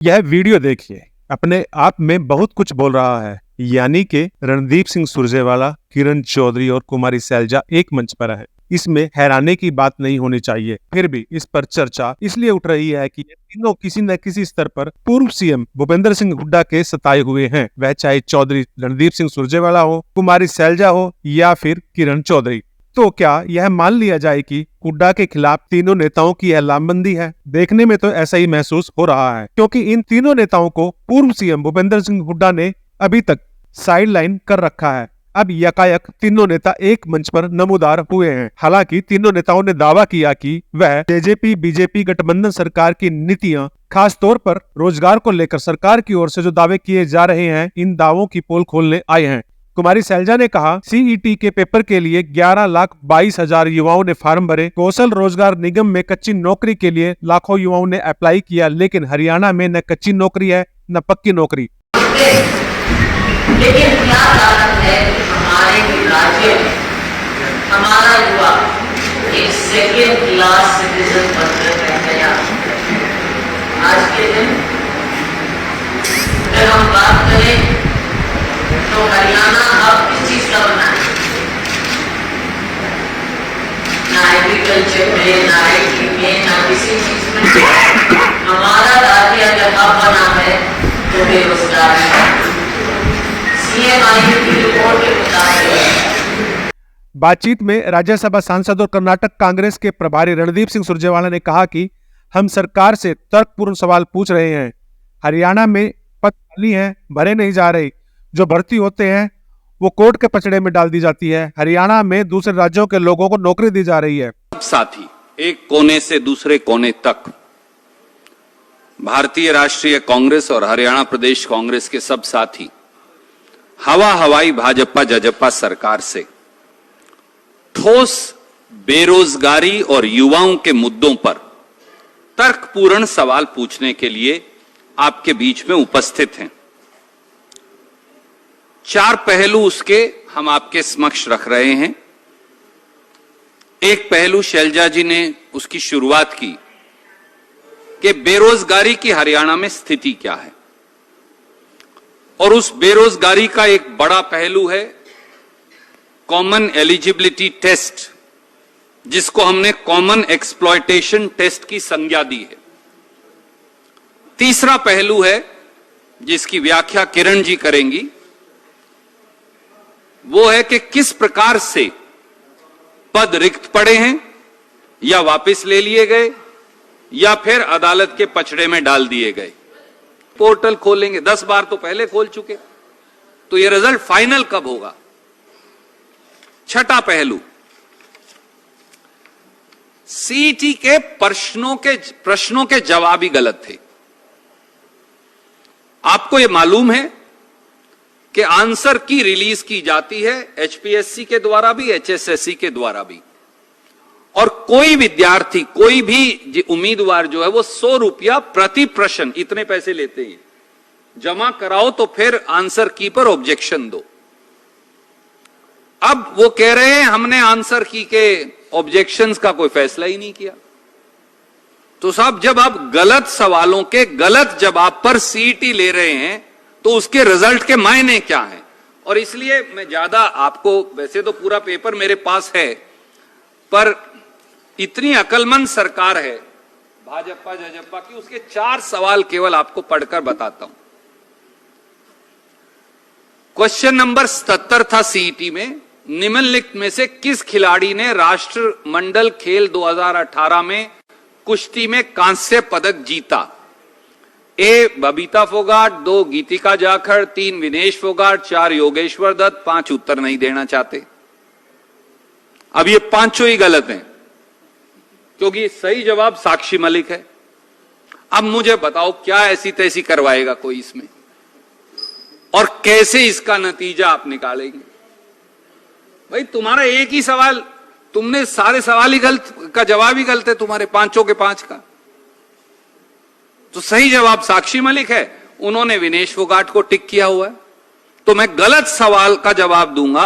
यह वीडियो देखिए, अपने आप में बहुत कुछ बोल रहा है। यानी कि रणदीप सिंह सुरजेवाला, किरण चौधरी और कुमारी सैलजा एक मंच पर है। इसमें हैरानी की बात नहीं होनी चाहिए। फिर भी इस पर चर्चा इसलिए उठ रही है कि ये तीनों किसी न किसी स्तर पर पूर्व सीएम भूपेंद्र सिंह हुड्डा के सताए हुए हैं। वह चाहे चौधरी रणदीप सिंह सुरजेवाला हो, कुमारी सैलजा हो या फिर किरण चौधरी। तो क्या यह मान लिया जाए कि हुड्डा के खिलाफ तीनों नेताओं की यह लामबंदी है? देखने में तो ऐसा ही महसूस हो रहा है, क्योंकि इन तीनों नेताओं को पूर्व सीएम भूपेंद्र सिंह हुड्डा ने अभी तक साइडलाइन कर रखा है। अब यकायक तीनों नेता एक मंच पर नमूदार हुए हैं। हालांकि तीनों नेताओं ने दावा किया कि वह जेजेपी बीजेपी गठबंधन सरकार की नीतियां, खास तौर पर रोजगार को लेकर सरकार की ओर से जो दावे किए जा रहे हैं, इन दावों की पोल खोलने आए हैं। कुमारी सैलजा ने कहा, सीईटी के पेपर के लिए 11,22,000 युवाओं ने फार्म भरे। कौशल रोजगार निगम में कच्ची नौकरी के लिए लाखों युवाओं ने अप्लाई किया, लेकिन हरियाणा में न कच्ची नौकरी है न पक्की नौकरी। लेकिन क्या कारण है कि हमारे राज्य में हमारा युवा एक सेकेंड क्लास सिटीजन बनकर रह गया। आज के दिन अगर हम बात करें तो हरियाणा अब किस चीज का बना है? ना एग्रीकल्चर में, ना आईटी में, ना किसी चीज में। हमारा राज्य अगर अब बना है तो बेरोजगारी। बातचीत में राज्यसभा सांसद और कर्नाटक कांग्रेस के प्रभारी रणदीप सिंह सुरजेवाला ने कहा कि हम सरकार से तर्कपूर्ण सवाल पूछ रहे हैं। हरियाणा में पद खाली हैं, भरे नहीं जा रहे। जो भर्ती होते हैं वो कोर्ट के पचड़े में डाल दी जाती है। हरियाणा में दूसरे राज्यों के लोगों को नौकरी दी जा रही है। साथी एक कोने से दूसरे कोने तक भारतीय राष्ट्रीय कांग्रेस और हरियाणा प्रदेश कांग्रेस के सब साथी हवाई भाजपा जजपा सरकार से ठोस बेरोजगारी और युवाओं के मुद्दों पर तर्कपूर्ण सवाल पूछने के लिए आपके बीच में उपस्थित हैं। 4 पहलू उसके हम आपके समक्ष रख रहे हैं। एक पहलू शैलजा जी ने उसकी शुरुआत की कि बेरोजगारी की हरियाणा में स्थिति क्या है, और उस बेरोजगारी का एक बड़ा पहलू है कॉमन एलिजिबिलिटी टेस्ट, जिसको हमने कॉमन एक्सप्लॉयटेशन टेस्ट की संज्ञा दी है। तीसरा पहलू है जिसकी व्याख्या किरण जी करेंगी, वो है कि किस प्रकार से पद रिक्त पड़े हैं या वापस ले लिए गए या फिर अदालत के पचड़े में डाल दिए गए। पोर्टल खोलेंगे, 10 बार तो पहले खोल चुके, तो ये रिजल्ट फाइनल कब होगा? छठा पहलू, सीईटी के प्रश्नों के जवाब ही गलत थे। आपको यह मालूम है कि आंसर की रिलीज की जाती है एचपीएससी के द्वारा भी, एचएसएससी के द्वारा भी, और कोई विद्यार्थी, कोई भी उम्मीदवार जो है वो 100 रुपया प्रति प्रश्न, इतने पैसे लेते हैं। जमा कराओ तो फिर आंसर की पर ऑब्जेक्शन दो। अब वो कह रहे हैं हमने आंसर की के ऑब्जेक्शंस का कोई फैसला ही नहीं किया। तो साहब, जब आप गलत सवालों के गलत जवाब पर सीईटी ले रहे हैं तो उसके रिजल्ट के मायने क्या हैं? और इसलिए मैं ज्यादा आपको, वैसे तो पूरा पेपर मेरे पास है, पर इतनी अकलमंद सरकार है भाजपा जजपा की, उसके 4 सवाल केवल आपको पढ़कर बताता हूं। क्वेश्चन नंबर 77 था सीईटी में, निम्नलिखित में से किस खिलाड़ी ने राष्ट्रमंडल खेल 2018 में कुश्ती में कांस्य पदक जीता? ए बबीता फोगाट, 2 गीतिका जाखड़, 3 विनेश फोगाट, 4 योगेश्वर दत्त, 5 उत्तर नहीं देना चाहते। अब ये 5 ही गलत हैं, क्योंकि सही जवाब साक्षी मलिक है। अब मुझे बताओ, क्या ऐसी तैसी करवाएगा कोई इसमें, और कैसे इसका नतीजा आप निकालेंगे? भाई, तुम्हारा एक ही सवाल, तुमने सारे सवाल ही गलत का जवाब ही गलत है तुम्हारे, 5 के 5 का। तो सही जवाब साक्षी मलिक है, उन्होंने विनेश फोगाट को टिक किया हुआ है। तो मैं गलत सवाल का जवाब दूंगा,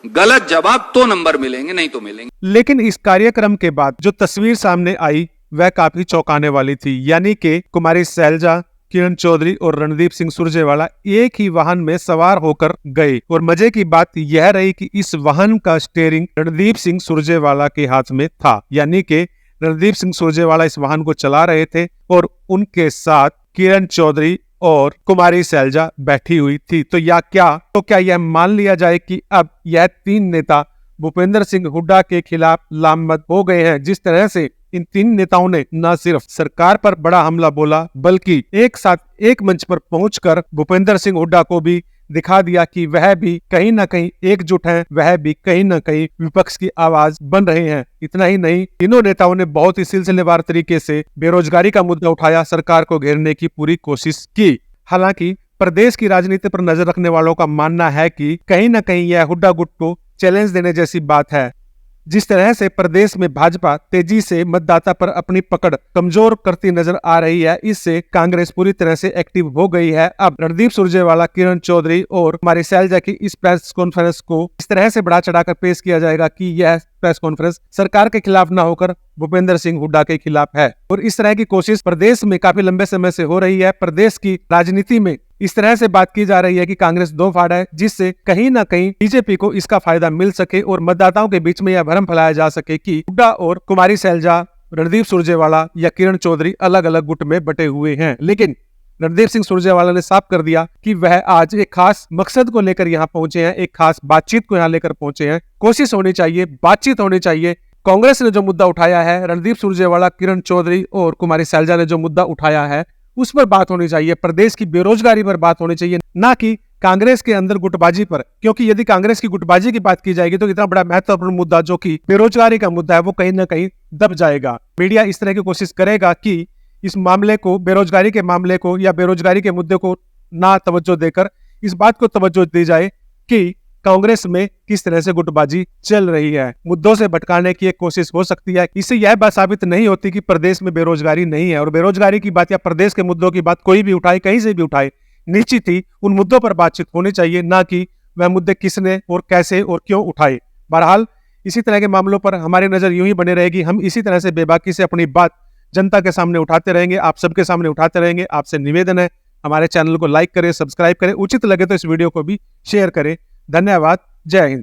गलत जवाब तो नंबर मिलेंगे, नहीं तो मिलेंगे। लेकिन इस कार्यक्रम के बाद जो तस्वीर सामने आई वह काफी चौंकाने वाली थी। यानी कि कुमारी सैलजा, किरण चौधरी और रणदीप सिंह सुरजेवाला एक ही वाहन में सवार होकर गए और मजे की बात यह रही कि इस वाहन का स्टीयरिंग रणदीप सिंह सुरजेवाला के हाथ में था, यानी कि रणदीप सिंह सुरजेवाला इस वाहन को चला रहे थे और उनके साथ किरण चौधरी और कुमारी सैलजा बैठी हुई थी। तो क्या यह मान लिया जाए कि अब यह तीन नेता भूपेंद्र सिंह हुड्डा के खिलाफ लामबंद हो गए हैं। जिस तरह से इन तीन नेताओं ने न सिर्फ सरकार पर बड़ा हमला बोला बल्कि एक साथ एक मंच पर पहुंचकर भूपेंद्र सिंह हुड्डा को भी दिखा दिया कि वह भी कहीं ना कहीं एकजुट हैं, वह भी कहीं ना कहीं विपक्ष की आवाज बन रहे हैं। इतना ही नहीं, तीनों नेताओं ने बहुत ही सिलसिलेवार तरीके से बेरोजगारी का मुद्दा उठाया, सरकार को घेरने की पूरी कोशिश की। हालांकि प्रदेश की राजनीति पर नजर रखने वालों का मानना है कि कहीं ना कहीं यह हुड्डा गुट को चैलेंज देने जैसी बात है। जिस तरह से प्रदेश में भाजपा तेजी से मतदाता पर अपनी पकड़ कमजोर करती नजर आ रही है, इससे कांग्रेस पूरी तरह से एक्टिव हो गई है। अब रणदीप सुरजेवाला, किरण चौधरी और कुमारी सैलजा की इस प्रेस कॉन्फ्रेंस को इस तरह से बढ़ा चढ़ाकर पेश किया जाएगा कि यह प्रेस कॉन्फ्रेंस सरकार के खिलाफ न होकर भूपेंद्र सिंह हुड्डा के खिलाफ है। और इस तरह की कोशिश प्रदेश में काफी लंबे समय से हो रही है। प्रदेश की राजनीति में इस तरह से बात की जा रही है कि कांग्रेस दो फाड़ है, जिससे कहीं ना कहीं बीजेपी को इसका फायदा मिल सके और मतदाताओं के बीच में यह भ्रम फैलाया जा सके कि हुड्डा और कुमारी सैलजा, रणदीप सुरजेवाला या किरण चौधरी अलग अलग गुट में बटे हुए हैं। लेकिन रणदीप सिंह सुरजेवाला ने साफ कर दिया कि वह आज एक खास मकसद को लेकर यहाँ पहुंचे हैं, एक खास बातचीत को यहाँ लेकर पहुंचे हैं। कोशिश होनी चाहिए, बातचीत होनी चाहिए। कांग्रेस ने जो मुद्दा उठाया है, रणदीप सुरजेवाला, किरण चौधरी और कुमारी सैलजा ने जो मुद्दा उठाया है, उस पर बात होनी चाहिए। प्रदेश की बेरोजगारी पर बात होनी चाहिए, ना कि कांग्रेस के अंदर गुटबाजी पर। क्योंकि यदि कांग्रेस की गुटबाजी की बात की जाएगी तो इतना बड़ा महत्वपूर्ण मुद्दा जो कि बेरोजगारी का मुद्दा है वो कहीं ना कहीं दब जाएगा। मीडिया इस तरह की कोशिश करेगा कि इस मामले को, बेरोजगारी के मामले को या बेरोजगारी के मुद्दे को ना तवज्जो देकर इस बात को तवज्जो दी जाए कि कांग्रेस में किस तरह से गुटबाजी चल रही है। मुद्दों से भटकाने की एक कोशिश हो सकती है। इससे यह बात साबित नहीं होती कि प्रदेश में बेरोजगारी नहीं है। और बेरोजगारी की बात या प्रदेश के मुद्दों की बात कोई भी उठाए, कहीं से भी उठाए, निश्चित ही उन मुद्दों पर बातचीत होनी चाहिए, ना कि वह मुद्दे किसने और कैसे और क्यों उठाए। बहरहाल इसी तरह के मामलों पर हमारी नजर यूं ही बने रहेगी। हम इसी तरह से बेबाकी से अपनी बात जनता के सामने उठाते रहेंगे, आप सबके सामने उठाते रहेंगे। आपसे निवेदन है, हमारे चैनल को लाइक करें, सब्सक्राइब करें, उचित लगे तो इस वीडियो को भी शेयर करें। धन्यवाद। जय हिंद।